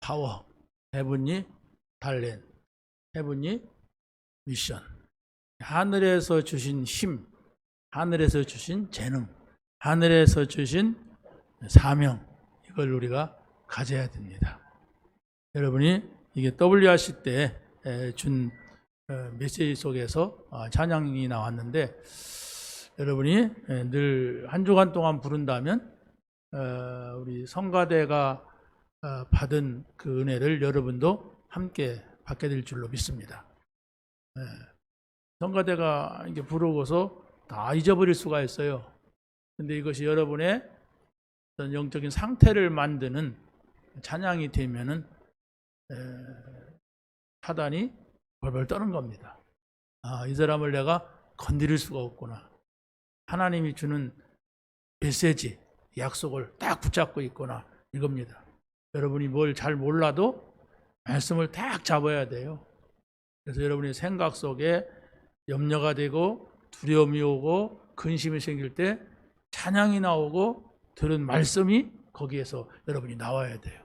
파워, 헤븐리 달렌트, 헤븐리 미션. 하늘에서 주신 힘, 하늘에서 주신 재능, 하늘에서 주신 사명, 이걸 우리가 가져야 됩니다. 여러분이 이게 WRC 때 준 메시지 속에서 찬양이 나왔는데, 여러분이 늘 한 주간 동안 부른다면 우리 성가대가 받은 그 은혜를 여러분도 함께 받게 될 줄로 믿습니다. 성가대가 이게 부르고서 다 잊어버릴 수가 있어요. 근데 이것이 여러분의 어떤 영적인 상태를 만드는 찬양이 되면은 사단이 벌벌 떠는 겁니다. 이 사람을 내가 건드릴 수가 없구나. 하나님이 주는 메시지, 약속을 딱 붙잡고 있구나, 이겁니다. 여러분이 뭘 잘 몰라도 말씀을 딱 잡아야 돼요. 그래서 여러분의 생각 속에 염려가 되고 두려움이 오고 근심이 생길 때 찬양이 나오고 들은 말씀이 거기에서 여러분이 나와야 돼요.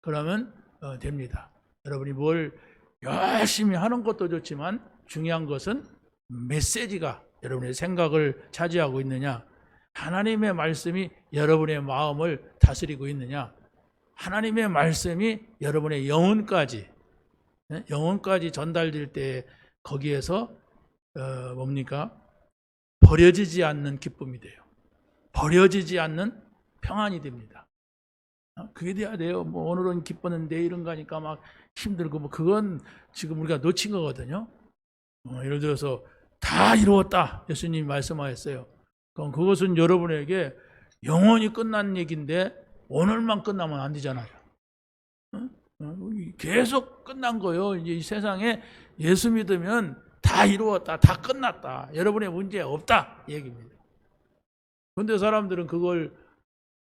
그러면 됩니다. 여러분이 뭘 열심히 하는 것도 좋지만 중요한 것은 메시지가 여러분의 생각을 차지하고 있느냐, 하나님의 말씀이 여러분의 마음을 다스리고 있느냐, 하나님의 말씀이 여러분의 영혼까지 전달될 때 거기에서 뭡니까? 버려지지 않는 기쁨이 돼요. 버려지지 않는 평안이 됩니다. 그게 돼야 돼요. 뭐 오늘은 기쁘는 내일은 가니까 막 힘들고, 뭐 그건 지금 우리가 놓친 거거든요. 예를 들어서 다 이루었다, 예수님이 말씀하셨어요. 그럼 그것은 여러분에게 영원히 끝난 얘기인데 오늘만 끝나면 안 되잖아요. 계속 끝난 거예요. 이제 이 세상에 예수 믿으면 다 이루었다, 다 끝났다, 여러분의 문제 없다, 이 얘기입니다. 그런데 사람들은 그걸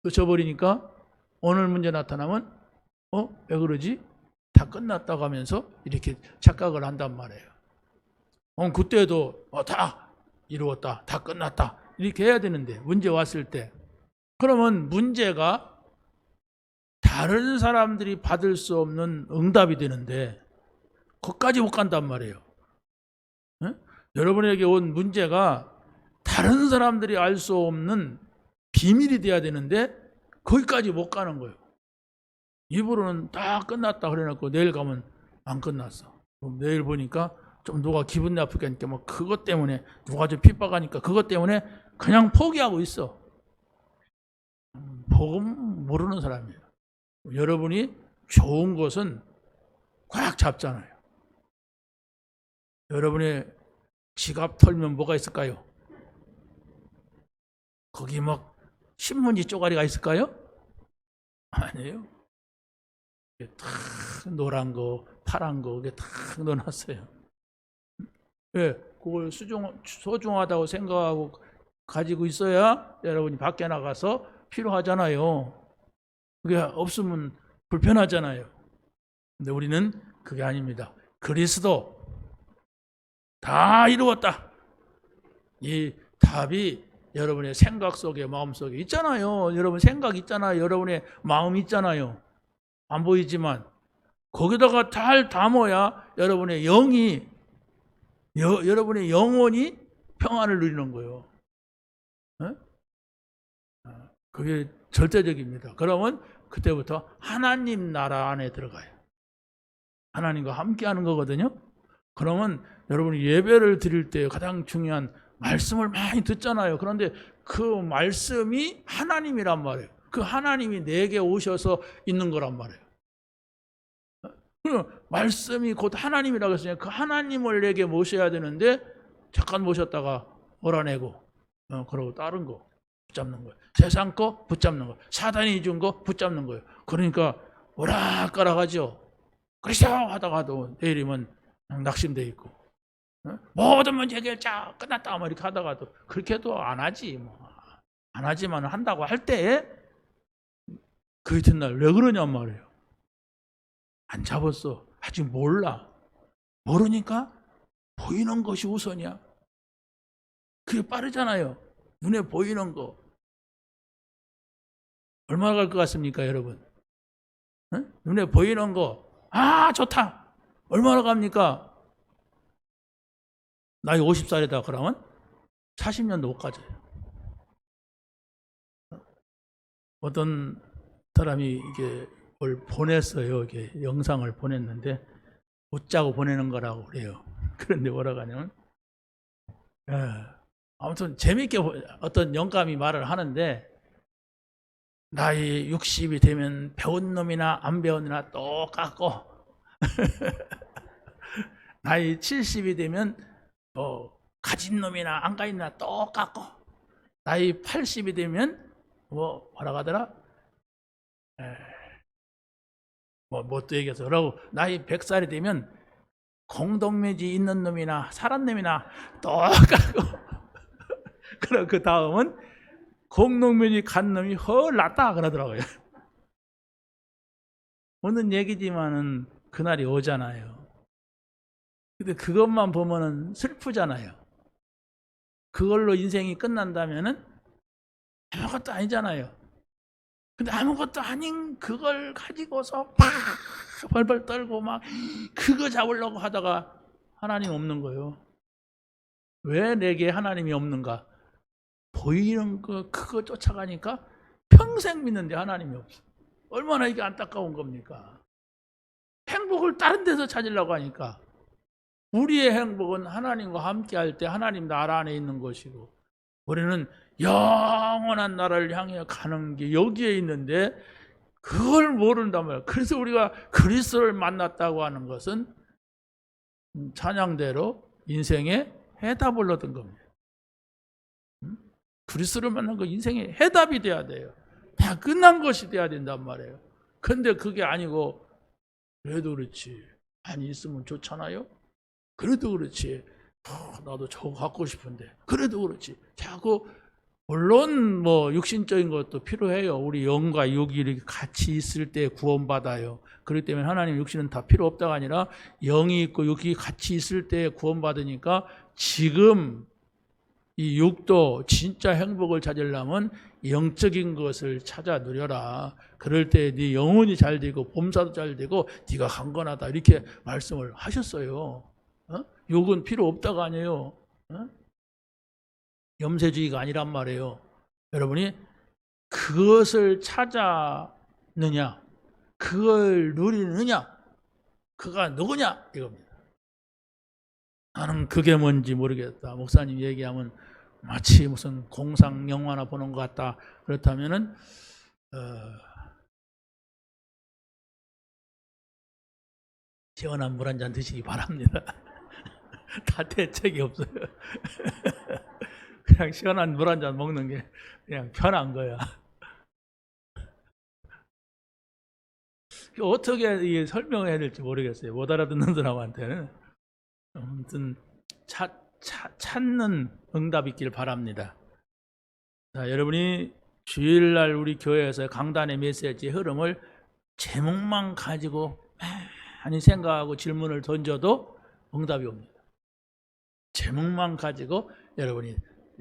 놓쳐버리니까 오늘 문제 나타나면 왜 그러지? 다 끝났다고 하면서 이렇게 착각을 한단 말이에요. 그때도 다 이루었다, 다 끝났다, 이렇게 해야 되는데, 문제 왔을 때, 그러면 문제가 다른 사람들이 받을 수 없는 응답이 되는데 거기까지 못 간단 말이에요. 여러분에게 온 문제가 다른 사람들이 알 수 없는 비밀이 돼야 되는데 거기까지 못 가는 거예요. 입으로는 다 끝났다 그래놓고 내일 가면 안 끝났어. 그럼 내일 보니까 좀 누가 기분 나쁘게 하니까 막 그것 때문에 누가 좀 핍박하니까 그것 때문에 그냥 포기하고 있어. 복음 모르는 사람이에요. 여러분이 좋은 것은 꽉 잡잖아요. 여러분의 지갑 털면 뭐가 있을까요? 거기 막 신문지 쪼가리가 있을까요? 아니에요. 탁 노란 거, 파란 거, 이게 탁 넣어놨어요. 왜? 그걸 소중하다고 생각하고 가지고 있어야 여러분이 밖에 나가서 필요하잖아요. 그게 없으면 불편하잖아요. 근데 우리는 그게 아닙니다. 그리스도 다 이루었다. 이 답이 여러분의 생각 속에, 마음 속에 있잖아요. 여러분 생각 있잖아요. 여러분의 마음 있잖아요. 안 보이지만 거기다가 잘 담아야 여러분의 여러분의 영혼이 평안을 누리는 거예요. 그게 절대적입니다. 그러면 그때부터 하나님 나라 안에 들어가요. 하나님과 함께 하는 거거든요. 그러면 여러분이 예배를 드릴 때 가장 중요한 말씀을 많이 듣잖아요. 그런데 그 말씀이 하나님이란 말이에요. 그 하나님이 내게 오셔서 있는 거란 말이에요. 말씀이 곧 하나님이라고 했으니까 그 하나님을 내게 모셔야 되는데 잠깐 모셨다가 몰아내고 그러고 다른 거 붙잡는 거예요. 세상 거 붙잡는 거예요. 사단이 준 거 붙잡는 거예요. 그러니까 오락가락하죠. 그리스도 하다가도 내일이면 낙심돼 있고, 모든 문제 해결자 끝났다 뭐 이렇게 하다가도 그렇게도 안 하지. 안 하지만 한다고 할 때 그 이튿날 왜 그러냔 말이에요. 안 잡았어. 아직 몰라. 모르니까 보이는 것이 우선이야. 그게 빠르잖아요. 눈에 보이는 거. 얼마나 갈 것 같습니까, 여러분? 응? 눈에 보이는 거, 아, 좋다. 얼마나 갑니까? 나이 50살이다 그러면 40년도 못 가져요. 어떤 사람이 이게 뭘 보냈어요. 이게 영상을 보냈는데 웃자고 보내는 거라고 그래요. 그런데 뭐라고 하냐면, 아무튼 재밌게 어떤 영감이 말을 하는데, 나이 60이 되면 배운 놈이나 안 배운 놈이나 똑같고 나이 70이 되면 가진 놈이나 안 가진 놈이나 똑같고, 나이 80이 되면 뭐라고 하더라? 또 얘기해서 그러고, 나이 100살이 되면 공동묘지 있는 놈이나 살은 놈이나 똑같고 그리고 그 다음은 공동묘지 간 놈이 헐 낫다 그러더라고요. 오는 얘기지만은 그날이 오잖아요. 근데 그것만 보면은 슬프잖아요. 그걸로 인생이 끝난다면은 아무것도 아니잖아요. 근데 아무것도 아닌 그걸 가지고서 막 벌벌 떨고 막 그거 잡으려고 하다가 하나님 없는 거예요. 왜 내게 하나님이 없는가? 보이는 거 그거 쫓아가니까 평생 믿는데 하나님이 없어. 얼마나 이게 안타까운 겁니까? 행복을 다른 데서 찾으려고 하니까. 우리의 행복은 하나님과 함께 할 때 하나님 나라 안에 있는 것이고, 우리는 영원한 나라를 향해 가는 게 여기에 있는데 그걸 모른단 말이에요. 그래서 우리가 그리스도를 만났다고 하는 것은 찬양대로 인생의 해답을 얻은 겁니다. 그리스도를 만난 거 인생의 해답이 돼야 돼요. 다 끝난 것이 돼야 된단 말이에요. 근데 그게 아니고, 그래도 그렇지, 많이 있으면 좋잖아요. 그래도 그렇지, 나도 저거 갖고 싶은데, 그래도 그렇지, 자꾸, 물론 육신적인 것도 필요해요. 우리 영과 육이 이렇게 같이 있을 때 구원받아요. 그렇기 때문에 하나님 육신은 다 필요 없다가 아니라 영이 있고 육이 같이 있을 때 구원받으니까, 지금 이 육도 진짜 행복을 찾으려면 영적인 것을 찾아 누려라. 그럴 때 네 영혼이 잘 되고 범사도 잘 되고 네가 강건하다, 이렇게 말씀을 하셨어요. 욕은 필요 없다가 아니에요. 염세주의가 아니란 말이에요. 여러분이 그것을 찾았느냐, 그걸 누리느냐, 그가 누구냐, 이겁니다. 나는 그게 뭔지 모르겠다. 목사님 얘기하면 마치 무슨 공상 영화나 보는 것 같다. 그렇다면은 시원한 물 한 잔 드시기 바랍니다. 다 대책이 없어요. 그냥 시원한 물 한 잔 먹는 게 그냥 편한 거야. 어떻게 설명해야 될지 모르겠어요. 못 알아듣는 사람한테는. 아무튼 찾는 응답이 있길 바랍니다. 자, 여러분이 주일날 우리 교회에서 강단의 메시지의 흐름을 제목만 가지고 많이 생각하고 질문을 던져도 응답이 옵니다. 제목만 가지고 여러분이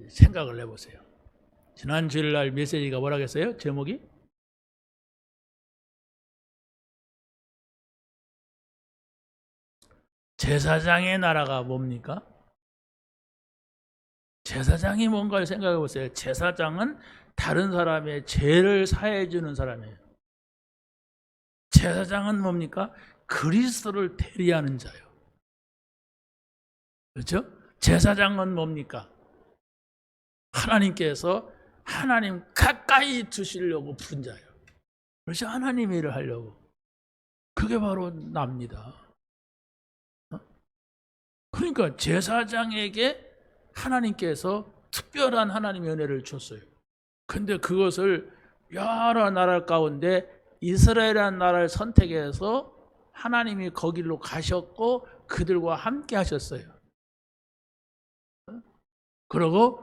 생각을 해보세요. 지난 주일날 메시지가 뭐라고 했어요? 제목이? 제사장의 나라가 뭡니까? 제사장이 뭔가를 생각해 보세요. 제사장은 다른 사람의 죄를 사해 주는 사람이에요. 제사장은 뭡니까? 그리스도를 대리하는 자예요. 그렇죠? 제사장은 뭡니까? 하나님께서 하나님 가까이 두시려고 부른 자예요. 그래서 하나님 일을 하려고. 그게 바로 납니다. 그러니까 제사장에게 하나님께서 특별한 하나님의 은혜를 줬어요. 근데 그것을 여러 나라 가운데 이스라엘이라는 나라를 선택해서 하나님이 거기로 가셨고 그들과 함께 하셨어요. 그리고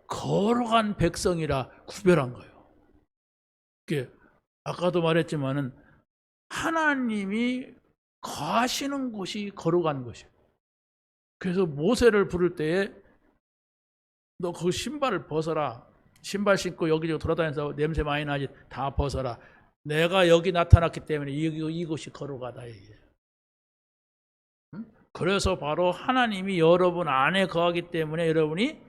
거룩한 백성이라 구별한 거예요. 이게 아까도 말했지만은 하나님이 거하시는 곳이 거룩한 곳이에요. 그래서 모세를 부를 때에 너 그 신발을 벗어라. 신발 신고 여기저기 돌아다니면서 냄새 많이 나지, 다 벗어라. 내가 여기 나타났기 때문에 이것이 거룩하다 이게. 그래서 바로 하나님이 여러분 안에 거하기 때문에 여러분이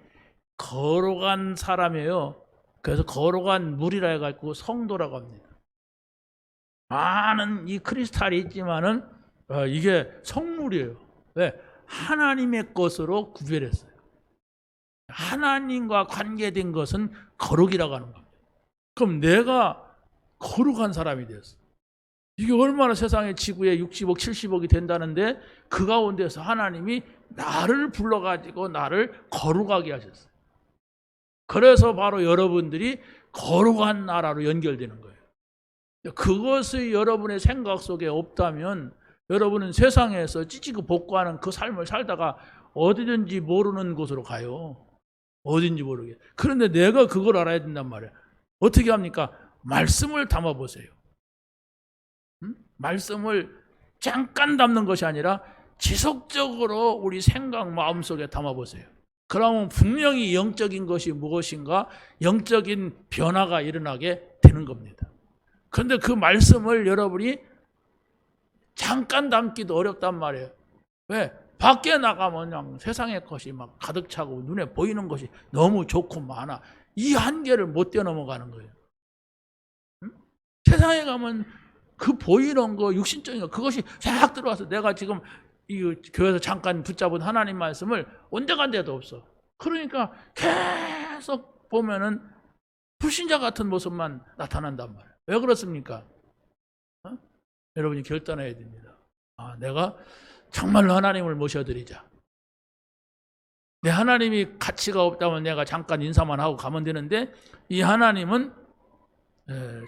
거룩한 사람이에요. 그래서 거룩한 물이라 해가지고 성도라고 합니다. 많은 이 크리스탈이 있지만은 이게 성물이에요. 왜? 하나님의 것으로 구별했어요. 하나님과 관계된 것은 거룩이라고 하는 겁니다. 그럼 내가 거룩한 사람이 되었어. 이게 얼마나 세상에 지구에 60억, 70억이 된다는데 그 가운데서 하나님이 나를 불러가지고 나를 거룩하게 하셨어요. 그래서 바로 여러분들이 거룩한 나라로 연결되는 거예요. 그것이 여러분의 생각 속에 없다면 여러분은 세상에서 찌찌고 복구하는 그 삶을 살다가 어디든지 모르는 곳으로 가요. 어딘지 모르게. 그런데 내가 그걸 알아야 된단 말이에요. 어떻게 합니까? 말씀을 담아보세요. 말씀을 잠깐 담는 것이 아니라 지속적으로 우리 생각 마음속에 담아보세요. 그러면 분명히 영적인 것이 무엇인가 영적인 변화가 일어나게 되는 겁니다. 그런데 그 말씀을 여러분이 잠깐 담기도 어렵단 말이에요. 왜? 밖에 나가면 그냥 세상의 것이 막 가득 차고 눈에 보이는 것이 너무 좋고 많아. 이 한계를 못 뛰어넘어가는 거예요. 세상에 가면 그 보이는 거 육신적인 거 그것이 쫙 들어와서 내가 지금 이 교회에서 잠깐 붙잡은 하나님 말씀을 온데 간 데도 없어. 그러니까 계속 보면은 불신자 같은 모습만 나타난단 말이에요. 왜 그렇습니까? 여러분이 결단해야 됩니다. 내가 정말로 하나님을 모셔드리자. 내 하나님이 가치가 없다면 내가 잠깐 인사만 하고 가면 되는데 이 하나님은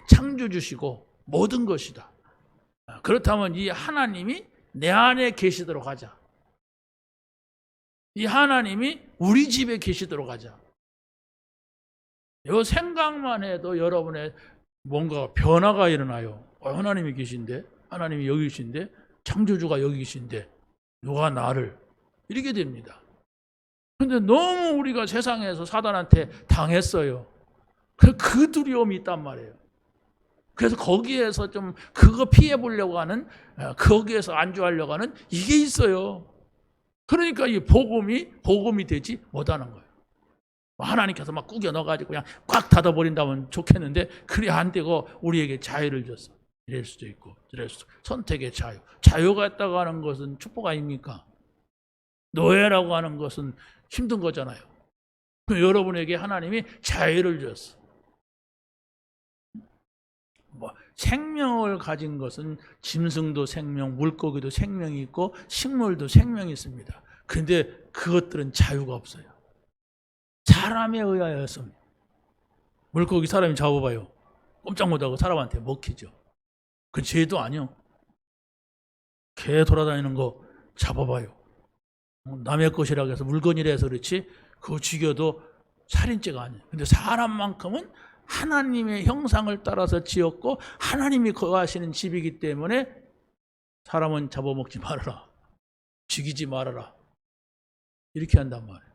창조주시고 모든 것이다. 그렇다면 이 하나님이 내 안에 계시도록 하자. 이 하나님이 우리 집에 계시도록 하자. 이 생각만 해도 여러분의 뭔가 변화가 일어나요. 하나님이 계신데, 하나님이 여기 계신데, 창조주가 여기 계신데 누가 나를 이렇게 됩니다. 그런데 너무 우리가 세상에서 사단한테 당했어요. 그 두려움이 있단 말이에요. 그래서 거기에서 좀 그거 피해 보려고 하는, 거기에서 안주하려고 하는 이게 있어요. 그러니까 이 복음이 되지 못하는 거예요. 하나님께서 막 꾸겨 넣어가지고 그냥 꽉 닫아버린다면 좋겠는데 그래 안 되고 우리에게 자유를 줬어. 이럴 수도 있고 이럴 수도 있고. 선택의 자유. 자유가 있다고 하는 것은 축복 아닙니까? 노예라고 하는 것은 힘든 거잖아요. 여러분에게 하나님이 자유를 줬어. 생명을 가진 것은 짐승도 생명, 물고기도 생명이 있고 식물도 생명이 있습니다. 그런데 그것들은 자유가 없어요. 사람에 의하여서 물고기 사람이 잡아봐요. 꼼짝 못하고 사람한테 먹히죠. 그 죄도 아니요. 개 돌아다니는 거 잡아봐요. 남의 것이라고 해서 물건이라 해서 그렇지 그거 죽여도 살인죄가 아니에요. 근데 사람만큼은 하나님의 형상을 따라서 지었고 하나님이 거하시는 집이기 때문에 사람은 잡아먹지 말아라. 죽이지 말아라. 이렇게 한단 말이에요.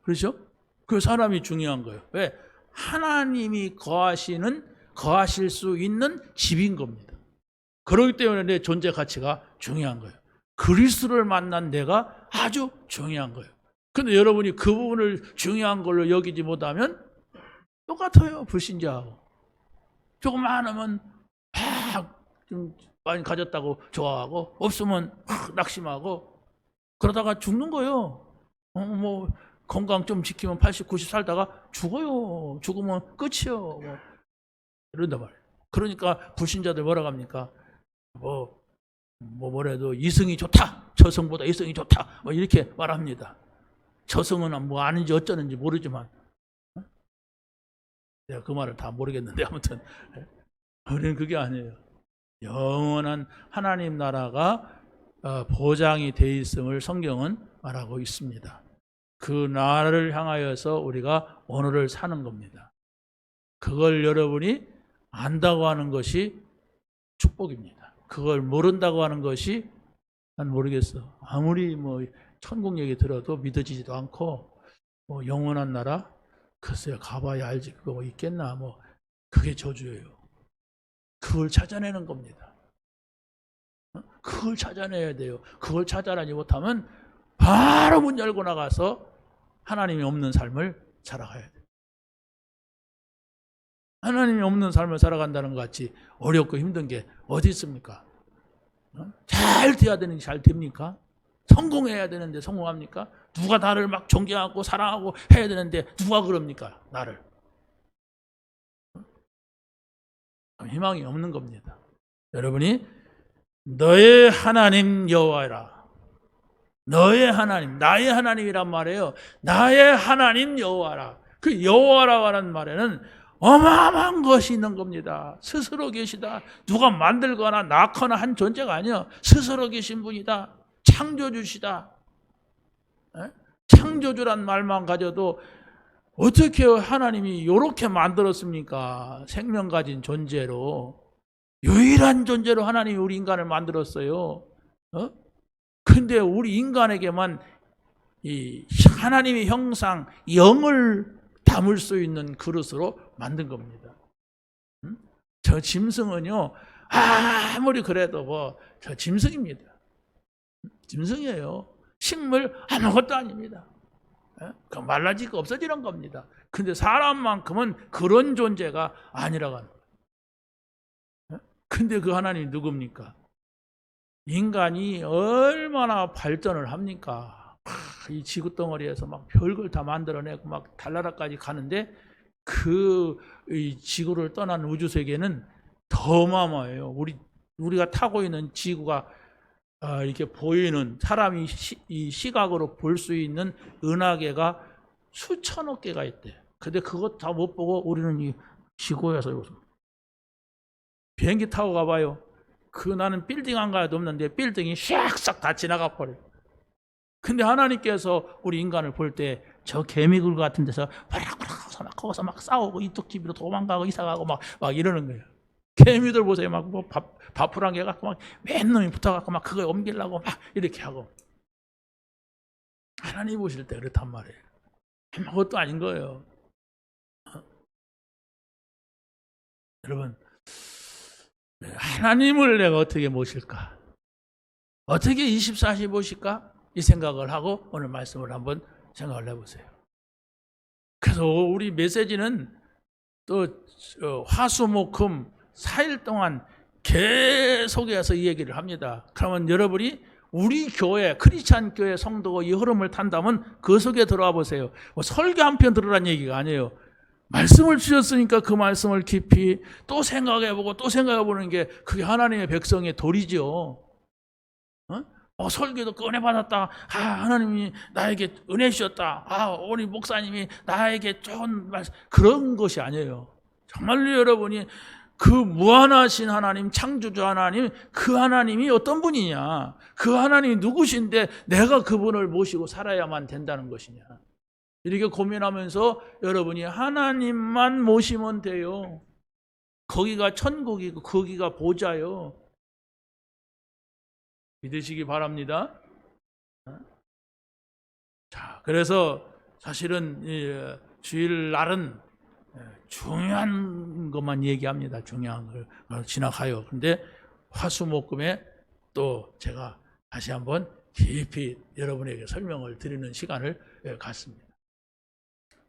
그렇죠? 그 사람이 중요한 거예요. 왜? 하나님이 거하실 수 있는 집인 겁니다. 그렇기 때문에 내 존재 가치가 중요한 거예요. 그리스도를 만난 내가 아주 중요한 거예요. 근데 여러분이 그 부분을 중요한 걸로 여기지 못하면 똑같아요. 불신자하고. 조금 많으면 좀 많이 가졌다고 좋아하고 없으면 낙심하고 그러다가 죽는 거예요. 건강 좀 지키면 80, 90 살다가 죽어요. 죽으면 끝이요. 이런단 말이에요. 그러니까 불신자들 뭐라고 합니까? 뭐래도 이승이 좋다. 저승보다 이승이 좋다. 이렇게 말합니다. 저승은 아는지 어쩌는지 모르지만 내가 그 말을 다 모르겠는데 아무튼 우리는 그게 아니에요. 영원한 하나님 나라가 보장이 돼 있음을 성경은 말하고 있습니다. 그 나라를 향하여서 우리가 오늘을 사는 겁니다. 그걸 여러분이 안다고 하는 것이 축복입니다. 그걸 모른다고 하는 것이 난 모르겠어. 아무리 천국 얘기 들어도 믿어지지도 않고 영원한 나라 글쎄요 가봐야 알지 그거 있겠나 그게 저주예요. 그걸 찾아내는 겁니다. 그걸 찾아내야 돼요. 그걸 찾아내지 못하면 바로 문 열고 나가서 하나님이 없는 삶을 살아가야 돼요. 하나님이 없는 삶을 살아간다는 것 같이 어렵고 힘든 게 어디 있습니까? 잘 돼야 되는데 잘 됩니까? 성공해야 되는데 성공합니까? 누가 나를 막 존경하고 사랑하고 해야 되는데 누가 그럽니까? 나를. 희망이 없는 겁니다. 여러분이 너의 하나님 여호와라. 너의 하나님, 나의 하나님이란 말이에요. 나의 하나님 여호와라. 그 여호와라고 하는 말에는 어마어마한 것이 있는 겁니다. 스스로 계시다. 누가 만들거나 낳거나 한 존재가 아니에요. 스스로 계신 분이다. 창조주시다. 창조주란 말만 가져도 어떻게 하나님이 이렇게 만들었습니까? 생명 가진 존재로. 유일한 존재로 하나님이 우리 인간을 만들었어요. 근데 우리 인간에게만 이 하나님의 형상, 영을 담을 수 있는 그릇으로 만든 겁니다. 저 짐승은요, 아무리 그래도 저 짐승입니다. 짐승이에요. 식물 아무것도 아닙니다. 그 말라지고 없어지는 겁니다. 근데 사람만큼은 그런 존재가 아니라고 하는 거예요. 근데 그 하나님이 누굽니까? 인간이 얼마나 발전을 합니까? 이 지구덩어리에서 막 별걸 다 만들어내고 막 달나라까지 가는데 이 지구를 떠난 우주 세계는 더 어마어마해요. 우리가 타고 있는 지구가 이렇게 보이는 사람이 이 시각으로 볼 수 있는 은하계가 수천억 개가 있대. 근데 그것 다 못 보고 우리는 이 지구에서 비행기 타고 가봐요. 나는 빌딩 한 가도 없는데 빌딩이 샥싹 다 지나가 버려요. 근데 하나님께서 우리 인간을 볼 때 저 개미굴 같은 데서 바락바락 막 거기서 막 싸우고 이쪽 집으로 도망가고 이사가고 막 이러는 거예요. 개미들 보세요. 막 바풀한 개 갖고 막 맨 놈이 붙어갖고 막 그거 옮기려고 막 이렇게 하고. 하나님 보실 때 그렇단 말이에요. 아무것도 아닌 거예요. 여러분, 하나님을 내가 어떻게 모실까? 어떻게 24시 모실까? 이 생각을 하고 오늘 말씀을 한번 생각을 해보세요. 그래서 우리 메시지는 또 화수목금 4일 동안 계속해서 이 얘기를 합니다. 그러면 여러분이 우리 교회, 크리스찬 교회 성도가 이 흐름을 탄다면 그 속에 들어와 보세요. 설교 한 편 들으라는 얘기가 아니에요. 말씀을 주셨으니까 그 말씀을 깊이 또 생각해보고 또 생각해보는 게 그게 하나님의 백성의 도리죠. 설교도 꺼내받았다. 하나님이 나에게 은혜 주셨다. 우리 목사님이 나에게 좋은 말씀. 그런 것이 아니에요. 정말로 여러분이 그 무한하신 하나님, 창조주 하나님, 그 하나님이 어떤 분이냐, 그 하나님이 누구신데 내가 그분을 모시고 살아야만 된다는 것이냐, 이렇게 고민하면서 여러분이 하나님만 모시면 돼요. 거기가 천국이고 거기가 보좌요. 믿으시기 바랍니다. 자, 그래서 사실은 주일날은 중요한 것만 얘기합니다. 중요한 걸 지나가요. 근데 화수목금에 또 제가 다시 한번 깊이 여러분에게 설명을 드리는 시간을 갖습니다.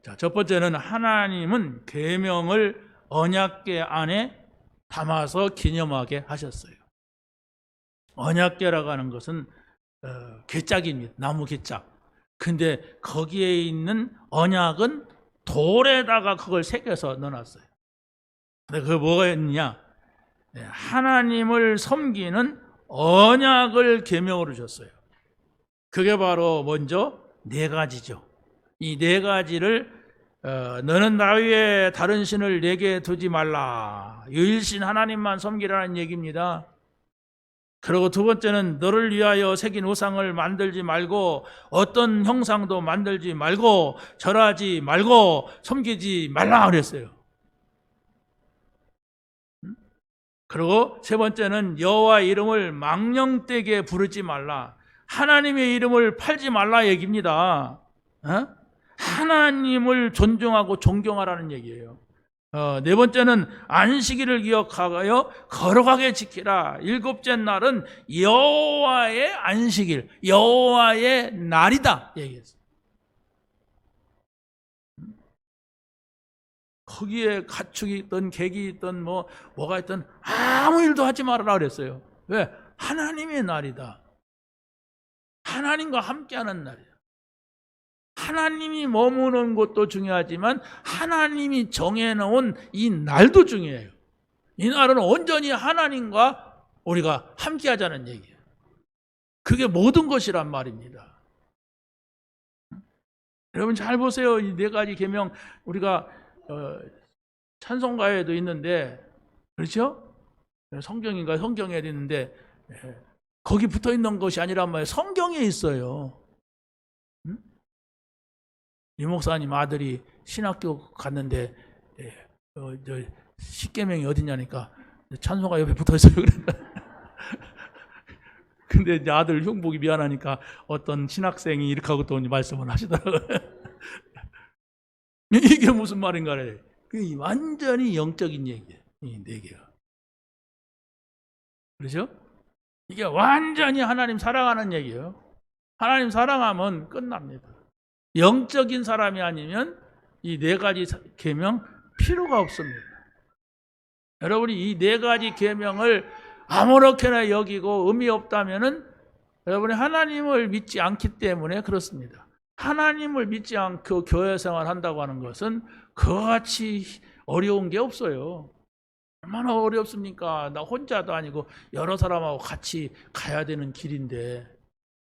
자, 첫 번째는 하나님은 계명을 언약궤 안에 담아서 기념하게 하셨어요. 언약궤라고 하는 것은 궤짝입니다. 나무 궤짝. 근데 거기에 있는 언약은 돌에다가 그걸 새겨서 넣어놨어요. 근데 그게 뭐가 있느냐? 하나님을 섬기는 언약을 계명으로 줬어요. 그게 바로 먼저 4가지죠. 이 4가지를 너는 나 위에 다른 신을 내게 두지 말라. 유일신 하나님만 섬기라는 얘기입니다. 그리고 두 번째는 너를 위하여 새긴 우상을 만들지 말고 어떤 형상도 만들지 말고 절하지 말고 섬기지 말라 그랬어요. 그리고 세 번째는 여호와 이름을 망령되게 부르지 말라. 하나님의 이름을 팔지 말라 얘기입니다. 하나님을 존중하고 존경하라는 얘기예요. 네 번째는 안식일을 기억하여 거룩하게 지키라. 일곱째 날은 여호와의 안식일, 여호와의 날이다 얘기했어요. 거기에 가축이 있든 객이 있든 뭐가 있든 아무 일도 하지 말아라 그랬어요. 왜? 하나님의 날이다. 하나님과 함께하는 날이야. 하나님이 머무는 곳도 중요하지만 하나님이 정해놓은 이 날도 중요해요. 이 날은 온전히 하나님과 우리가 함께하자는 얘기예요. 그게 모든 것이란 말입니다. 여러분 잘 보세요. 이 네 가지 계명 우리가 찬송가에도 있는데, 그렇죠? 성경에 있는데 거기 붙어 있는 것이 아니란 말이에요. 성경에 있어요. 이 목사님 아들이 신학교 갔는데 십계명이 어디냐니까 찬송가 옆에 붙어 있어요. 근데 이제 아들 흉보기 미안하니까 어떤 신학생이 이렇게 하고 또 말씀을 하시더라고요. 이게 무슨 말인가래? 완전히 영적인 얘기예요. 이 네 개가. 그렇죠? 이게 완전히 하나님 사랑하는 얘기예요. 하나님 사랑하면 끝납니다. 영적인 사람이 아니면 이 네 가지 계명 필요가 없습니다. 여러분이 이 네 가지 계명을 아무렇게나 여기고 의미 없다면은 여러분이 하나님을 믿지 않기 때문에 그렇습니다. 하나님을 믿지 않고 교회 생활한다고 하는 것은 그같이 어려운 게 없어요. 얼마나 어렵습니까? 나 혼자도 아니고 여러 사람하고 같이 가야 되는 길인데,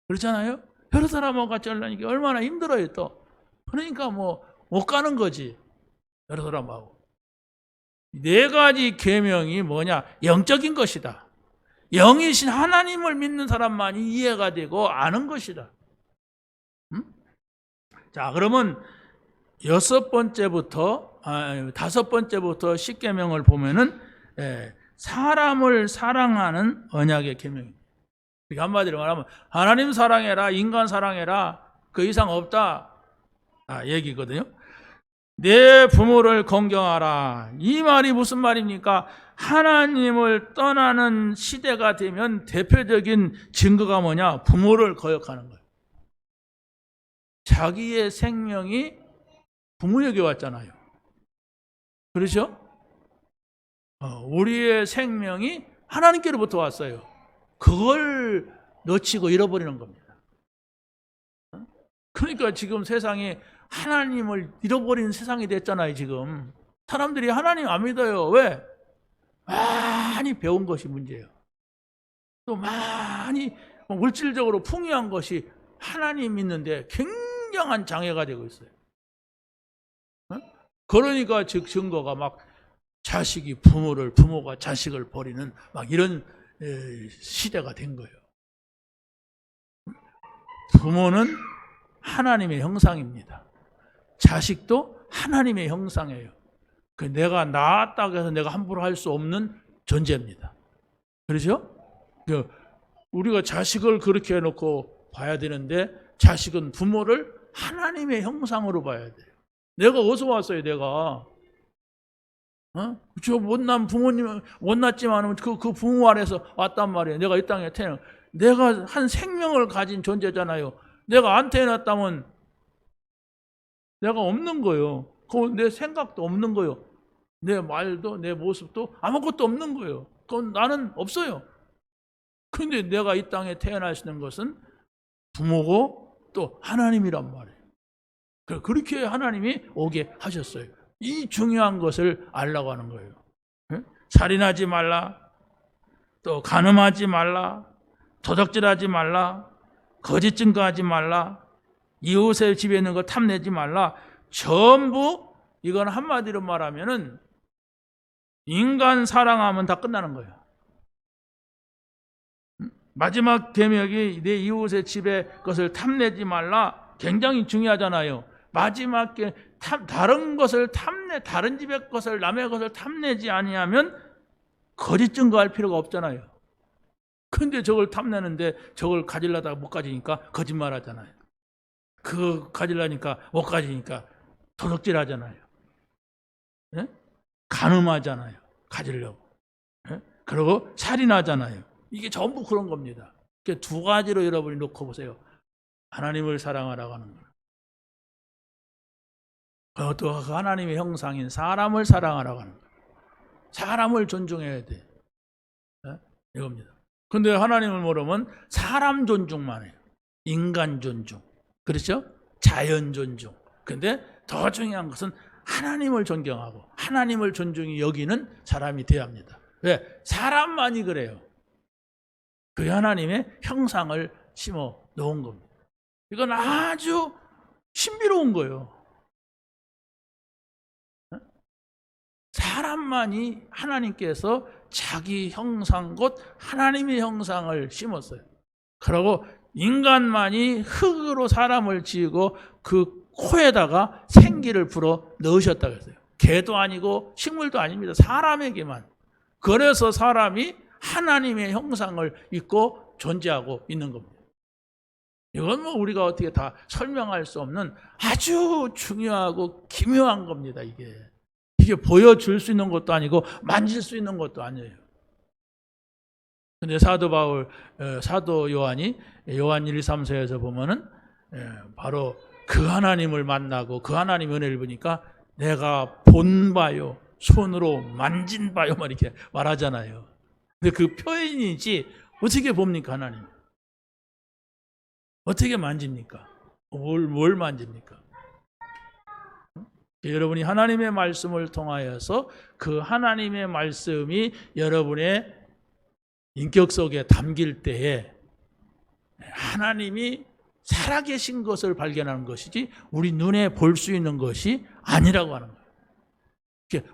그렇잖아요? 여러 사람하고 같이 하려니까 얼마나 힘들어요 또. 그러니까 못 가는 거지. 여러 사람하고. 네 가지 계명이 뭐냐? 영적인 것이다. 영이신 하나님을 믿는 사람만이 이해가 되고 아는 것이다. 자, 그러면 다섯 번째부터 십계명을 보면은 사람을 사랑하는 언약의 계명입니다. 한마디로 말하면 하나님 사랑해라, 인간 사랑해라, 그 이상 없다 얘기거든요. 내 부모를 공경하라. 이 말이 무슨 말입니까? 하나님을 떠나는 시대가 되면 대표적인 증거가 뭐냐? 부모를 거역하는 거예요. 자기의 생명이 부모에게 왔잖아요. 그렇죠? 우리의 생명이 하나님께로부터 왔어요. 그걸 놓치고 잃어버리는 겁니다. 그러니까 지금 세상이 하나님을 잃어버리는 세상이 됐잖아요. 지금 사람들이 하나님 안 믿어요. 왜? 많이 배운 것이 문제예요. 또 많이 물질적으로 풍요한 것이 하나님 믿는데 굉장한 장애가 되고 있어요. 그러니까 즉 증거가 막 부모가 자식을 버리는 막 이런 시대가 된 거예요. 부모는 하나님의 형상입니다. 자식도 하나님의 형상이에요. 내가 낳았다고 해서 내가 함부로 할 수 없는 존재입니다. 그렇죠? 우리가 자식을 그렇게 해놓고 봐야 되는데 자식은 부모를 하나님의 형상으로 봐야 돼요. 내가 어디서 왔어요, 내가? 저 못난 부모님, 못났지만 그 부모 아래서 왔단 말이에요. 내가 이 땅에 내가 한 생명을 가진 존재잖아요. 내가 안 태어났다면 내가 없는 거예요. 내 생각도 없는 거예요. 내 말도 내 모습도 아무것도 없는 거예요. 그건 나는 없어요. 그런데 내가 이 땅에 태어나시는 것은 부모고 또 하나님이란 말이에요. 그렇게 하나님이 오게 하셨어요. 이 중요한 것을 알라고 하는 거예요. 살인하지 말라, 또 간음하지 말라, 도적질하지 말라, 거짓 증거하지 말라, 이웃의 집에 있는 거 탐내지 말라. 전부 이건 한마디로 말하면은 인간 사랑하면 다 끝나는 거예요. 마지막 계명이 내 이웃의 집에 것을 탐내지 말라. 굉장히 중요하잖아요. 마지막 다른 집의 것을 남의 것을 탐내지 아니하면 거짓 증거할 필요가 없잖아요. 근데 저걸 탐내는데 저걸 가지려다가 못 가지니까 거짓말 하잖아요. 가지려니까 못 가지니까 도둑질 하잖아요. 네? 간음하잖아요. 가지려고. 예? 그리고 살인하잖아요. 이게 전부 그런 겁니다. 두 가지로 여러분이 놓고 보세요. 하나님을 사랑하라고 하는 거예요. 또 하나님의 형상인 사람을 사랑하라고 하는 거예요. 사람을 존중해야 돼. 예? 이겁니다. 근데 하나님을 모르면 사람 존중만 해요. 인간 존중. 그렇죠? 자연 존중. 근데 더 중요한 것은 하나님을 존경하고 하나님을 존중히 여기는 사람이 되어야 합니다. 왜? 사람만이 그래요. 그 하나님의 형상을 심어 놓은 겁니다. 이건 아주 신비로운 거예요. 사람만이 하나님께서 자기 형상 곧 하나님의 형상을 심었어요. 그리고 인간만이 흙으로 사람을 지으고 그 코에다가 생기를 불어 넣으셨다고 했어요. 개도 아니고 식물도 아닙니다. 사람에게만. 그래서 사람이 하나님의 형상을 입고 존재하고 있는 겁니다. 이건 뭐 우리가 어떻게 다 설명할 수 없는 아주 중요하고 기묘한 겁니다. 이게 보여줄 수 있는 것도 아니고 만질 수 있는 것도 아니에요. 근데 사도 요한이 요한 1, 3서에서 보면은 바로 그 하나님을 만나고 그 하나님의 은혜를 보니까 내가 본 바요, 손으로 만진 바요, 막 이렇게 말하잖아요. 근데 그 표현이지 어떻게 봅니까, 하나님? 어떻게 만집니까? 뭘 만집니까? 여러분이 하나님의 말씀을 통하여서 그 하나님의 말씀이 여러분의 인격 속에 담길 때에 하나님이 살아계신 것을 발견하는 것이지 우리 눈에 볼 수 있는 것이 아니라고 하는 거예요.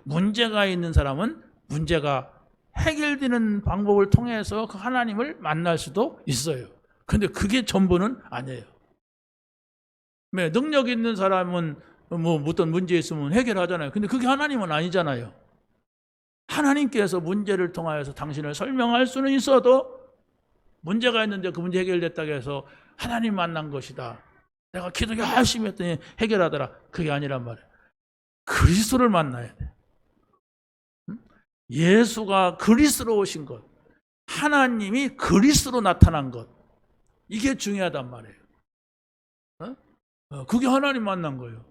문제가 있는 사람은 문제가 해결되는 방법을 통해서 그 하나님을 만날 수도 있어요. 근데 그게 전부는 아니에요. 능력 있는 사람은 뭐 어떤 문제 있으면 해결하잖아요. 근데 그게 하나님은 아니잖아요. 하나님께서 문제를 통하여서 당신을 설명할 수는 있어도 문제가 있는데 그 문제 해결됐다고 해서 하나님 만난 것이다. 내가 기도 열심히 했더니 해결하더라. 그게 아니란 말이에요. 그리스도를 만나야 돼. 예수가 그리스도로 오신 것, 하나님이 그리스도로 나타난 것, 이게 중요하단 말이에요. 그게 하나님 만난 거예요.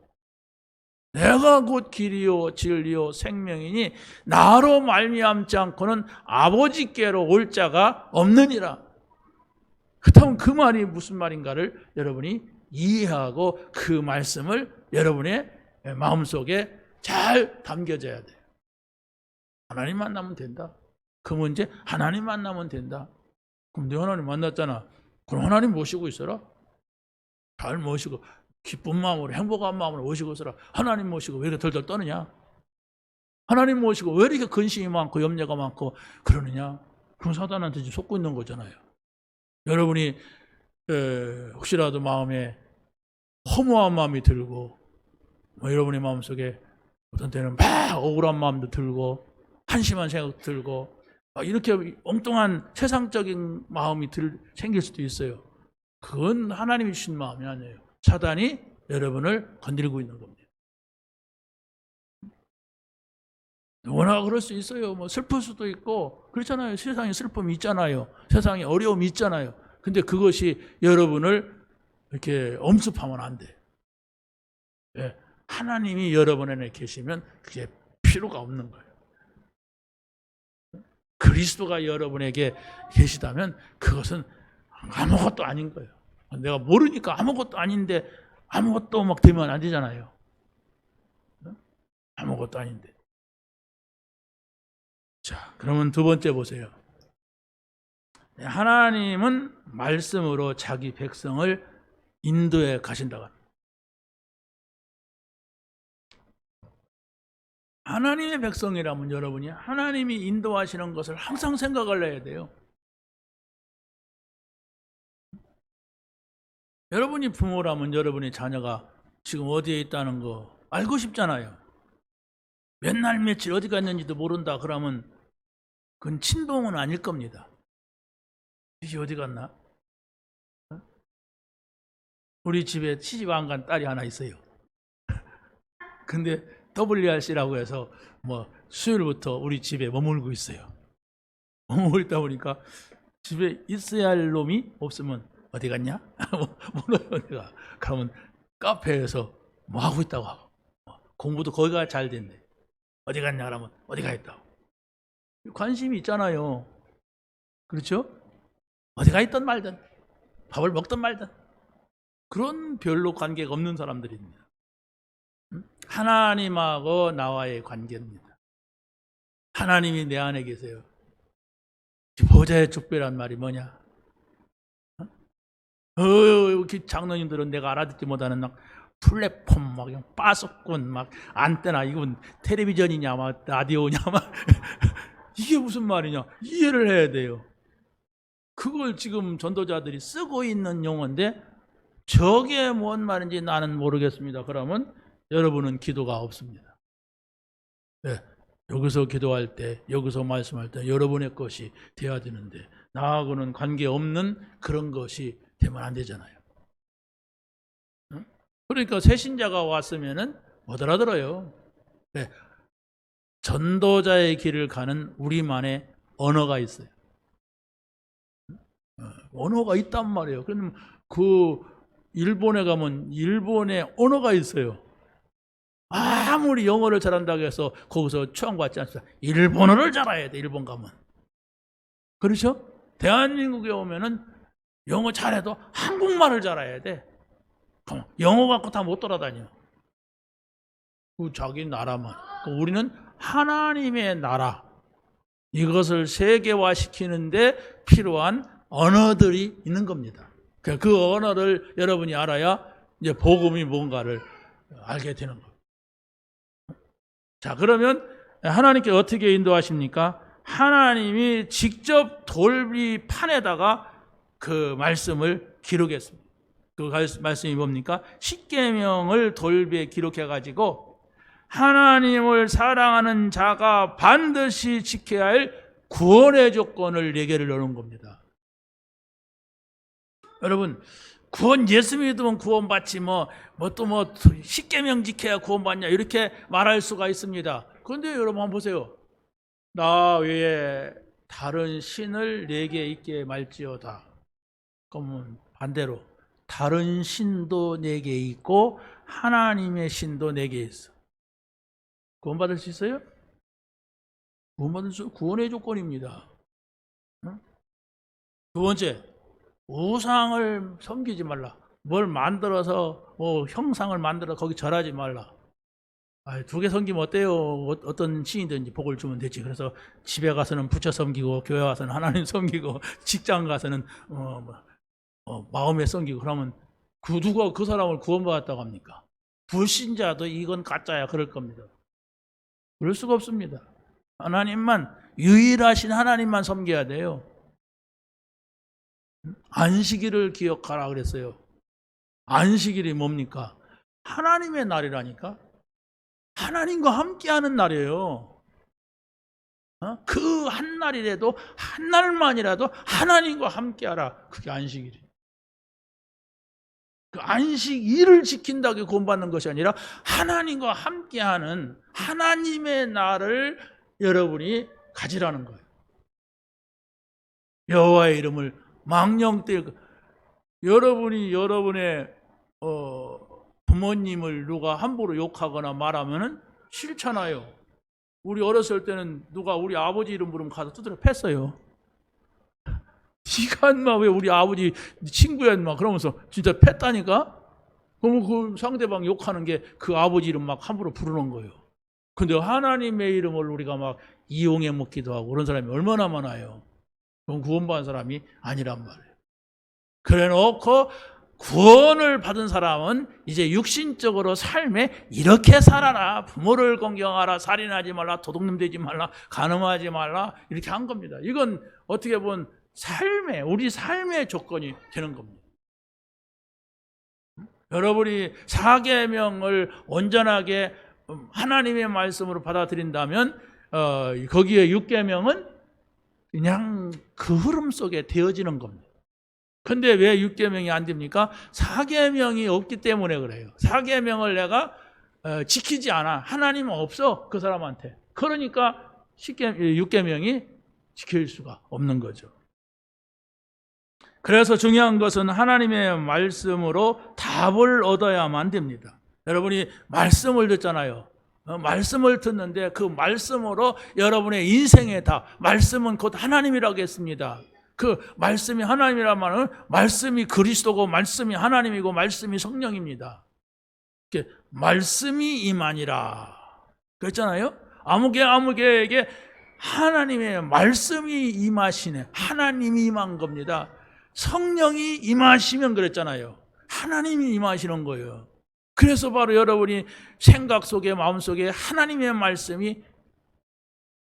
내가 곧 길이요 진리요 생명이니 나로 말미암지 않고는 아버지께로 올 자가 없느니라. 그렇다면 그 말이 무슨 말인가를 여러분이 이해하고 그 말씀을 여러분의 마음속에 잘 담겨져야 돼요. 하나님 만나면 된다. 그 문제 하나님 만나면 된다. 그럼 내 하나님 만났잖아. 그럼 하나님 모시고 있어라. 잘 모시고 기쁜 마음으로 행복한 마음으로 모시고 있어라. 하나님 모시고 왜 이렇게 덜덜 떠느냐? 하나님 모시고 왜 이렇게 근심이 많고 염려가 많고 그러느냐? 그럼 사단한테 지금 속고 있는 거잖아요. 여러분이 혹시라도 마음에 허무한 마음이 들고 여러분의 마음속에 어떤 때는 막 억울한 마음도 들고 한심한 생각 들고 이렇게 엉뚱한 세상적인 마음이 생길 수도 있어요. 그건 하나님이 주신 마음이 아니에요. 사단이 여러분을 건드리고 있는 겁니다. 워낙 그럴 수 있어요. 뭐 슬플 수도 있고 그렇잖아요. 세상에 슬픔이 있잖아요. 세상에 어려움이 있잖아요. 근데 그것이 여러분을 이렇게 엄습하면 안 돼. 예, 하나님이 여러분 안에 계시면 그게 필요가 없는 거예요. 그리스도가 여러분에게 계시다면 그것은 아무것도 아닌 거예요. 내가 모르니까 아무것도 아닌데 아무것도 막 되면 안 되잖아요. 아무것도 아닌데. 자, 그러면 두 번째 보세요. 하나님은 말씀으로 자기 백성을 인도해 가신다고 합니다. 하나님의 백성이라면 여러분이 하나님이 인도하시는 것을 항상 생각을 해야 돼요. 여러분이 부모라면 여러분의 자녀가 지금 어디에 있다는 거 알고 싶잖아요. 몇 날 며칠 어디 갔는지도 모른다 그러면 그건 친동은 아닐 겁니다. 이게 어디 갔나? 우리 집에 시집 안 간 딸이 하나 있어요. 근데 WRC라고 해서 수요일부터 우리 집에 머물고 있어요. 머물고 있다 보니까 집에 있어야 할 놈이 없으면 어디 갔냐? 물어요. 내가 그러면 카페에서 뭐 하고 있다고 하고, 공부도 거기가 잘 됐네. 어디 갔냐 그러면 어디 가 있다고. 관심이 있잖아요. 그렇죠? 어디 가 있든 말든 밥을 먹든 말든 그런 별로 관계가 없는 사람들입니다. 하나님하고 나와의 관계입니다. 하나님이 내 안에 계세요. 보좌의 축배란 말이 뭐냐? 이렇게 장로님들은 내가 알아듣지 못하는 막 플랫폼 막 빠석군 막 안테나 이건 텔레비전이냐 막 라디오냐 막 이게 무슨 말이냐 이해를 해야 돼요. 그걸 지금 전도자들이 쓰고 있는 용어인데 저게 뭔 말인지 나는 모르겠습니다. 그러면 여러분은 기도가 없습니다. 네, 여기서 기도할 때 여기서 말씀할 때 여러분의 것이 돼야 되는데 나하고는 관계없는 그런 것이 되면 안 되잖아요. 그러니까 새신자가 왔으면은 못 알아들어요. 네, 전도자의 길을 가는 우리만의 언어가 있어요. 언어가 있단 말이에요. 그럼 그 일본에 가면 일본의 언어가 있어요. 아무리 영어를 잘한다고 해서 거기서 초청받지 않습니다. 일본어를 잘해야 돼. 일본 가면. 그렇죠? 대한민국에 오면은 영어 잘해도 한국말을 잘해야 돼. 영어 갖고 다 못 돌아다녀. 그 자기 나라만. 우리는 하나님의 나라 이것을 세계화시키는데 필요한 언어들이 있는 겁니다. 그 언어를 여러분이 알아야 이제 복음이 뭔가를 알게 되는 겁니다. 자, 그러면 하나님께 어떻게 인도하십니까? 하나님이 직접 돌비판에다가 그 말씀을 기록했습니다. 그 말씀이 뭡니까? 십계명을 돌비에 기록해가지고 하나님을 사랑하는 자가 반드시 지켜야 할 구원의 조건을 4개를 넣은 겁니다. 여러분, 구원 예수 믿으면 구원받지 십계명 지켜야 구원받냐 이렇게 말할 수가 있습니다. 그런데 여러분 한번 보세요. 나 외에 다른 신을 4개 있게 말지어다. 그러면 반대로 다른 신도 4개 있고 하나님의 신도 4개 있어. 구원받을 수 있어요? 구원받을 수 구원의 조건입니다. 두 번째, 우상을 섬기지 말라. 뭘 만들어서 형상을 만들어 거기 절하지 말라. 2개 섬기면 어때요? 어떤 신이든지 복을 주면 되지. 그래서 집에 가서는 부처 섬기고 교회 가서는 하나님 섬기고 직장 가서는 마음에 섬기고 그러면 누가 그 사람을 구원받았다고 합니까? 불신자도 이건 가짜야 그럴 겁니다. 그럴 수가 없습니다. 하나님만 유일하신 하나님만 섬겨야 돼요. 안식일을 기억하라 그랬어요. 안식일이 뭡니까? 하나님의 날이라니까. 하나님과 함께하는 날이에요. 그 한 날이라도 한 날만이라도 하나님과 함께하라. 그게 안식일이에요. 그 안식일을 지킨다고 구원받는 것이 아니라 하나님과 함께하는 하나님의 날을 여러분이 가지라는 거예요. 여호와의 이름을 망령되이 여러분이 여러분의 부모님을 누가 함부로 욕하거나 말하면은 싫잖아요. 우리 어렸을 때는 누가 우리 아버지 이름 부르면 가서 두드려 팼어요. 니가 인마 왜 우리 아버지 친구야 인마 그러면서 진짜 팼다니까? 그러면 그 상대방 욕하는 게 그 아버지 이름 막 함부로 부르는 거예요. 근데 하나님의 이름을 우리가 막 이용해 먹기도 하고 그런 사람이 얼마나 많아요. 그건 구원받은 사람이 아니란 말이에요. 그래 놓고 구원을 받은 사람은 이제 육신적으로 삶에 이렇게 살아라. 부모를 공경하라. 살인하지 말라. 도둑놈 되지 말라. 간음하지 말라. 이렇게 한 겁니다. 이건 어떻게 보면 우리 삶의 조건이 되는 겁니다. 여러분이 4계명을 온전하게 하나님의 말씀으로 받아들인다면 거기에 6계명은 그냥 그 흐름 속에 되어지는 겁니다. 근데 왜 6계명이 안 됩니까? 4계명이 없기 때문에 그래요. 4계명을 내가 지키지 않아. 하나님은 없어 그 사람한테. 그러니까 6계명이 지킬 수가 없는 거죠. 그래서 중요한 것은 하나님의 말씀으로 답을 얻어야만 됩니다. 여러분이 말씀을 듣잖아요. 말씀을 듣는데 그 말씀으로 여러분의 인생의 답, 말씀은 곧 하나님이라고 했습니다. 그 말씀이 하나님이란 말은 말씀이 그리스도고 말씀이 하나님이고 말씀이 성령입니다. 말씀이 임하니라 그랬잖아요. 아무개에게 하나님의 말씀이 임하시네. 하나님이 임한 겁니다. 성령이 임하시면 그랬잖아요. 하나님이 임하시는 거예요. 그래서 바로 여러분이 생각 속에 마음 속에 하나님의 말씀이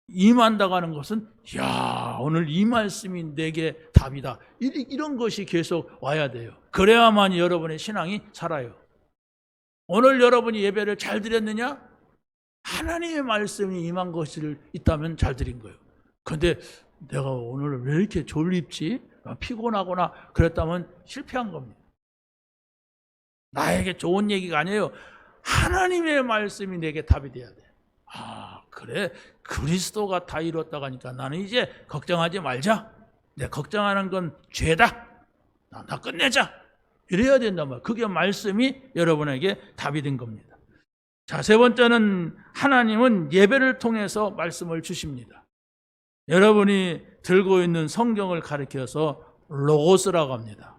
임한다고 하는 것은 야 오늘 이 말씀이 내게 답이다. 이런 것이 계속 와야 돼요. 그래야만 여러분의 신앙이 살아요. 오늘 여러분이 예배를 잘 드렸느냐? 하나님의 말씀이 임한 것이 있다면 잘 드린 거예요. 그런데 내가 오늘 왜 이렇게 졸립지? 피곤하거나 그랬다면 실패한 겁니다. 나에게 좋은 얘기가 아니에요. 하나님의 말씀이 내게 답이 돼야 돼. 아 그래 그리스도가 다 이뤘다고 하니까 나는 이제 걱정하지 말자. 내 걱정하는 건 죄다. 나 끝내자. 이래야 된단 말이에요. 그게 말씀이 여러분에게 답이 된 겁니다. 자, 세 번째는 하나님은 예배를 통해서 말씀을 주십니다. 여러분이 들고 있는 성경을 가리켜서 로고스라고 합니다.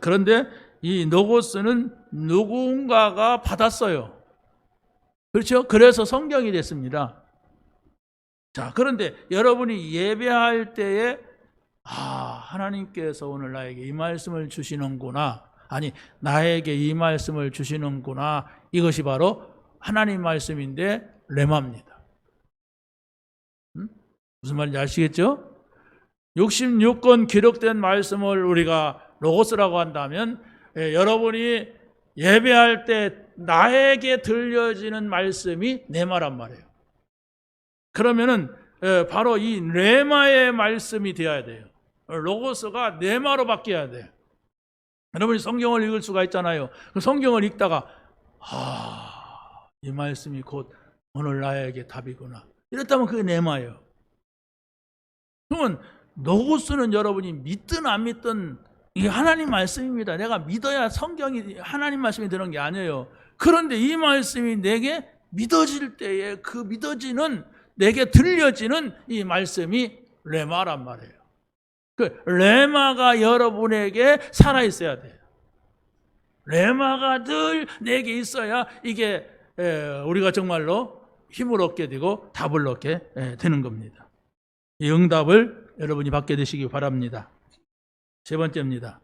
그런데 이 로고스는 누군가가 받았어요. 그렇죠? 그래서 성경이 됐습니다. 자, 그런데 여러분이 예배할 때에 하나님께서 오늘 나에게 이 말씀을 주시는구나. 아니, 나에게 이 말씀을 주시는구나. 이것이 바로 하나님 말씀인데 레마입니다. 무슨 말인지 아시겠죠? 66권 기록된 말씀을 우리가 로고스라고 한다면 여러분이 예배할 때 나에게 들려지는 말씀이 네마란 말이에요. 그러면은 바로 이 레마의 말씀이 되어야 돼요. 로고스가 네마로 바뀌어야 돼요. 여러분이 성경을 읽을 수가 있잖아요. 그 성경을 읽다가 이 말씀이 곧 오늘 나에게 답이구나. 이랬다면 그게 네마예요. 그러면 로고스는 여러분이 믿든 안 믿든 이게 하나님 말씀입니다. 내가 믿어야 성경이 하나님 말씀이 되는 게 아니에요. 그런데 이 말씀이 내게 믿어질 때에 그 믿어지는 내게 들려지는 이 말씀이 레마란 말이에요. 그 레마가 여러분에게 살아있어야 돼요. 레마가 늘 내게 있어야 이게 우리가 정말로 힘을 얻게 되고 답을 얻게 되는 겁니다. 이 응답을 여러분이 받게 되시기 바랍니다. 세 번째입니다.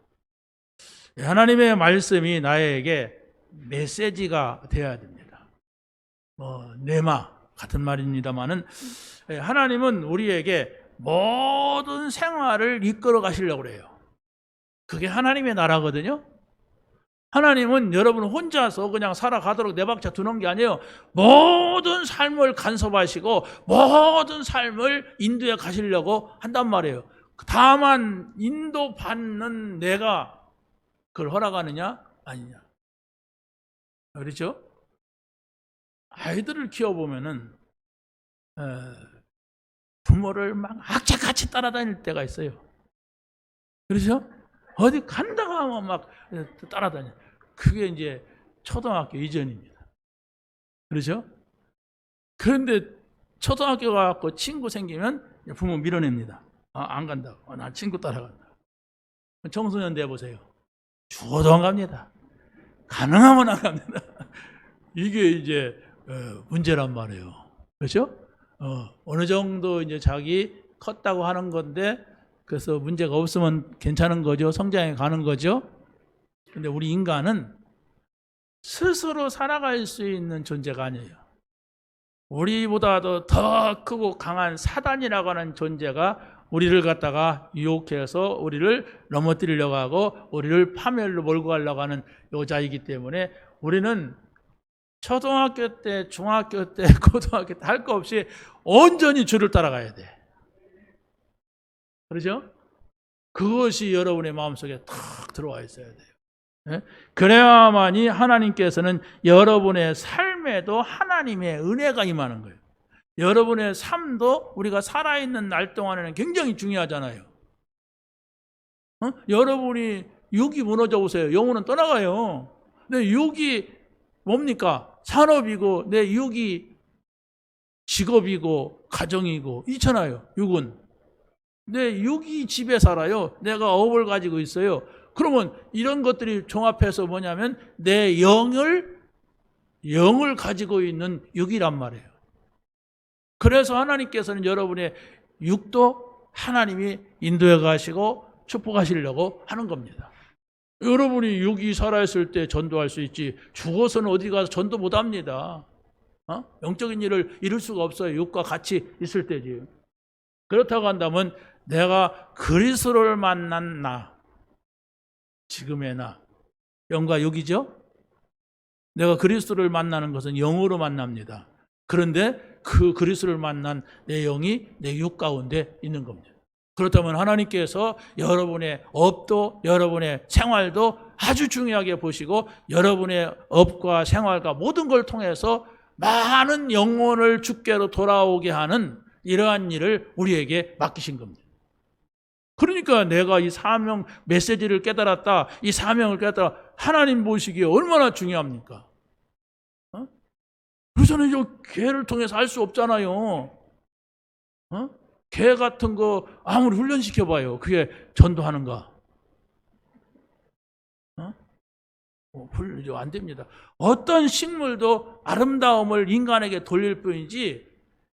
하나님의 말씀이 나에게 메시지가 되어야 됩니다. 네마 같은 말입니다만은 하나님은 우리에게 모든 생활을 이끌어 가시려고 그래요. 그게 하나님의 나라거든요. 하나님은 여러분 혼자서 그냥 살아가도록 내박자 두는 게 아니에요. 모든 삶을 간섭하시고 모든 삶을 인도해 가시려고 한단 말이에요. 다만 인도받는 내가 그걸 허락하느냐 아니냐. 그렇죠? 아이들을 키워보면은 부모를 막 악착같이 따라다닐 때가 있어요. 그렇죠? 어디 간다고 하면 막 따라다녀. 그게 이제 초등학교 이전입니다. 그렇죠? 그런데 초등학교 가고 친구 생기면 부모 밀어냅니다. 안 간다고. 나 친구 따라간다. 청소년 돼 보세요. 죽어도 안 갑니다. 가능하면 안 갑니다. 이게 이제 문제란 말이에요. 그렇죠? 어느 정도 이제 자기 컸다고 하는 건데 그래서 문제가 없으면 괜찮은 거죠. 성장해 가는 거죠. 근데 우리 인간은 스스로 살아갈 수 있는 존재가 아니에요. 우리보다도 더 크고 강한 사단이라고 하는 존재가 우리를 갖다가 유혹해서 우리를 넘어뜨리려고 하고 우리를 파멸로 몰고 가려고 하는 여자이기 때문에 우리는 초등학교 때, 중학교 때, 고등학교 때 할 거 없이 온전히 주를 따라가야 돼. 그렇죠? 그것이 여러분의 마음속에 탁 들어와 있어야 돼요. 네? 그래야만이 하나님께서는 여러분의 삶에도 하나님의 은혜가 임하는 거예요. 여러분의 삶도 우리가 살아있는 날 동안에는 굉장히 중요하잖아요. 여러분이 육이 무너져 보세요. 영혼은 떠나가요. 근데 육이 뭡니까? 산업이고 내 육이 직업이고 가정이고 있잖아요. 육은. 내 육이 집에 살아요. 내가 업을 가지고 있어요. 그러면 이런 것들이 종합해서 뭐냐면 내 영을 가지고 있는 육이란 말이에요. 그래서 하나님께서는 여러분의 육도 하나님이 인도해 가시고 축복하시려고 하는 겁니다. 여러분이 육이 살아있을 때 전도할 수 있지 죽어서는 어디 가서 전도 못합니다. 영적인 일을 이룰 수가 없어요. 육과 같이 있을 때지. 그렇다고 한다면 내가 그리스도를 만난 나, 지금의 나, 영과 육이죠. 내가 그리스도를 만나는 것은 영으로 만납니다. 그런데 그 그리스도를 만난 내 영이 내 육 가운데 있는 겁니다. 그렇다면 하나님께서 여러분의 업도 여러분의 생활도 아주 중요하게 보시고 여러분의 업과 생활과 모든 걸 통해서 많은 영혼을 주께로 돌아오게 하는 이러한 일을 우리에게 맡기신 겁니다. 그러니까 내가 이 사명 메시지를 깨달았다, 이 사명을 깨달았다, 하나님 보시기에 얼마나 중요합니까? 그래서는 이 개를 통해서 할 수 없잖아요. 개 같은 거 아무리 훈련시켜봐요. 그게 전도하는가? 안 됩니다. 어떤 식물도 아름다움을 인간에게 돌릴 뿐이지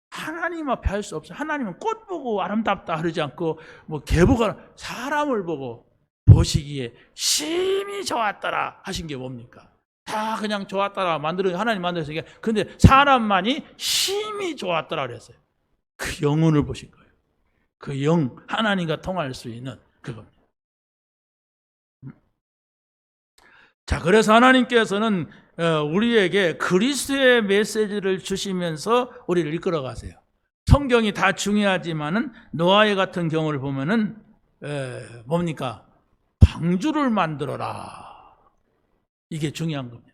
하나님 앞에 할 수 없어요. 하나님은 꽃 보고 아름답다 하지 않고 개 보고 사람을 보고 보시기에 심히 좋았더라 하신 게 뭡니까? 다 그냥 좋았더라 하나님 만들어서 근데 사람만이 심히 좋았더라 그랬어요. 그 영혼을 보신 거예요. 그 영, 하나님과 통할 수 있는 그겁니다. 자, 그래서 하나님께서는 우리에게 그리스도의 메시지를 주시면서 우리를 이끌어 가세요. 성경이 다 중요하지만은 노아의 같은 경우를 보면은 뭡니까? 방주를 만들어라. 이게 중요한 겁니다.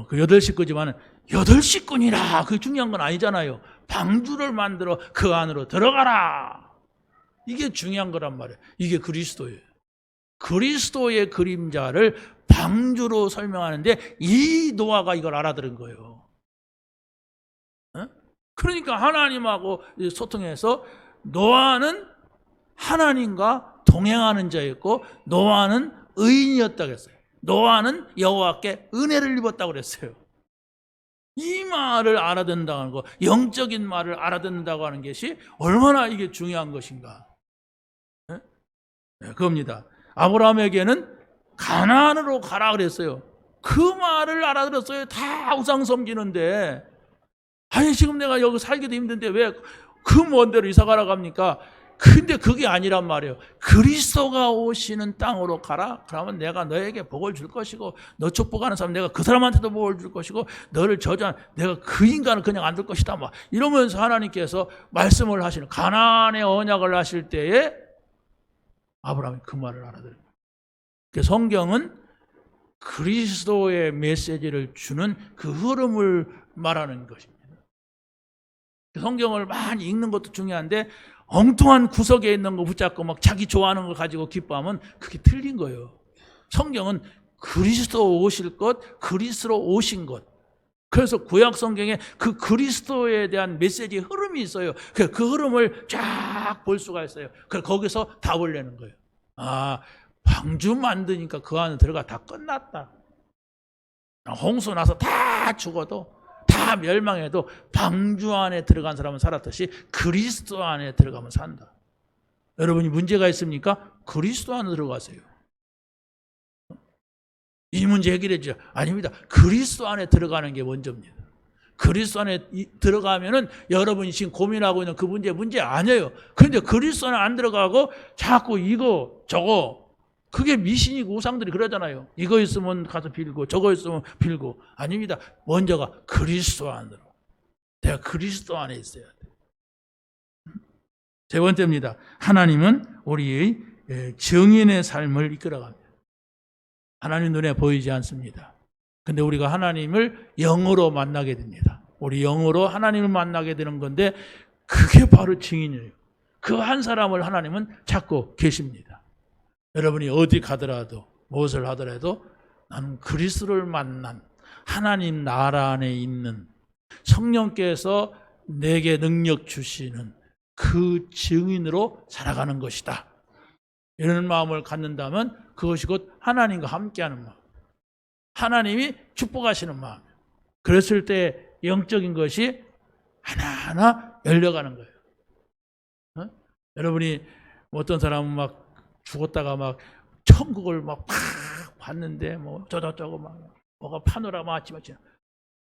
그 8식구지만은 8식구니라 그게 중요한 건 아니잖아요. 방주를 만들어 그 안으로 들어가라. 이게 중요한 거란 말이에요. 이게 그리스도예요. 그리스도의 그림자를 방주로 설명하는데 이 노아가 이걸 알아들은 거예요. 그러니까 하나님하고 소통해서 노아는 하나님과 동행하는 자였고 노아는 의인이었다고 했어요. 노아는 여호와께 은혜를 입었다고 그랬어요. 이 말을 알아듣는다는 거, 영적인 말을 알아듣는다고 하는 것이 얼마나 이게 중요한 것인가. 네, 그겁니다. 아브라함에게는 가나안으로 가라 그랬어요. 그 말을 알아들었어요. 다 우상 섬기는데 아니 지금 내가 여기 살기도 힘든데 왜 그 먼 데로 이사 가라고 합니까? 근데 그게 아니란 말이에요. 그리스도가 오시는 땅으로 가라. 그러면 내가 너에게 복을 줄 것이고 너 축복하는 사람 내가 그 사람한테도 복을 줄 것이고 너를 저주한 내가 그 인간을 그냥 안 둘 것이다. 막 이러면서 하나님께서 말씀을 하시는 가나안의 언약을 하실 때에 아브라함이 그 말을 알아들어요. 성경은 그리스도의 메시지를 주는 그 흐름을 말하는 것입니다. 성경을 많이 읽는 것도 중요한데 엉뚱한 구석에 있는 거 붙잡고 막 자기 좋아하는 걸 가지고 기뻐하면 그게 틀린 거예요. 성경은 그리스도 오실 것, 그리스도로 오신 것. 그래서 구약 성경에 그 그리스도에 대한 메시지 흐름이 있어요. 그 흐름을 쫙 볼 수가 있어요. 그래서 거기서 답을 내는 거예요. 아, 방주 만드니까 그 안에 들어가 다 끝났다. 홍수 나서 다 죽어도 다 멸망해도 방주 안에 들어간 사람은 살았듯이 그리스도 안에 들어가면 산다. 여러분이 문제가 있습니까? 그리스도 안에 들어가세요. 이 문제 해결해주죠. 아닙니다. 그리스도 안에 들어가는 게 먼저입니다. 그리스도 안에 들어가면은 여러분이 지금 고민하고 있는 그 문제 아니에요. 그런데 그리스도 안에 안 들어가고 자꾸 이거 저거 그게 미신이고 우상들이 그러잖아요. 이거 있으면 가서 빌고 저거 있으면 빌고. 아닙니다. 먼저가 그리스도 안으로. 내가 그리스도 안에 있어야 돼. 세 번째입니다. 하나님은 우리의 증인의 삶을 이끌어갑니다. 하나님 눈에 보이지 않습니다. 근데 우리가 하나님을 영으로 만나게 됩니다. 우리 영으로 하나님을 만나게 되는 건데 그게 바로 증인이에요. 그 한 사람을 하나님은 찾고 계십니다. 여러분이 어디 가더라도 무엇을 하더라도 나는 그리스도를 만난 하나님 나라 안에 있는 성령께서 내게 능력 주시는 그 증인으로 살아가는 것이다. 이런 마음을 갖는다면 그것이 곧 하나님과 함께하는 마음, 하나님이 축복하시는 마음. 그랬을 때 영적인 것이 하나하나 열려가는 거예요. 여러분이 어떤 사람은 막 죽었다가 막 천국을 막 봤는데 뭐 저저저거 막 뭐가 파노라마 아치마치.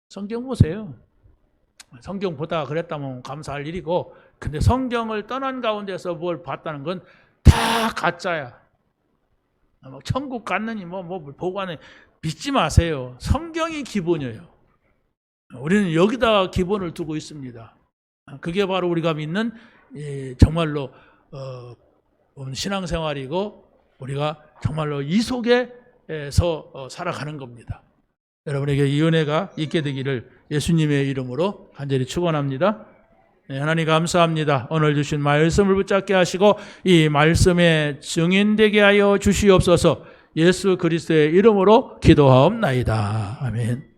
성경 보세요. 성경 보다가 그랬다면 감사할 일이고, 근데 성경을 떠난 가운데서 뭘 봤다는 건 다 가짜야. 막 천국 갔느니 뭐 보고 하는 믿지 마세요. 성경이 기본이에요. 우리는 여기다 기본을 두고 있습니다. 그게 바로 우리가 믿는 정말로 신앙생활이고 우리가 정말로 이 속에서 살아가는 겁니다. 여러분에게 이 은혜가 있게 되기를 예수님의 이름으로 간절히 축원합니다. 하나님 감사합니다. 오늘 주신 말씀을 붙잡게 하시고 이 말씀에 증인되게 하여 주시옵소서. 예수 그리스도의 이름으로 기도하옵나이다. 아멘.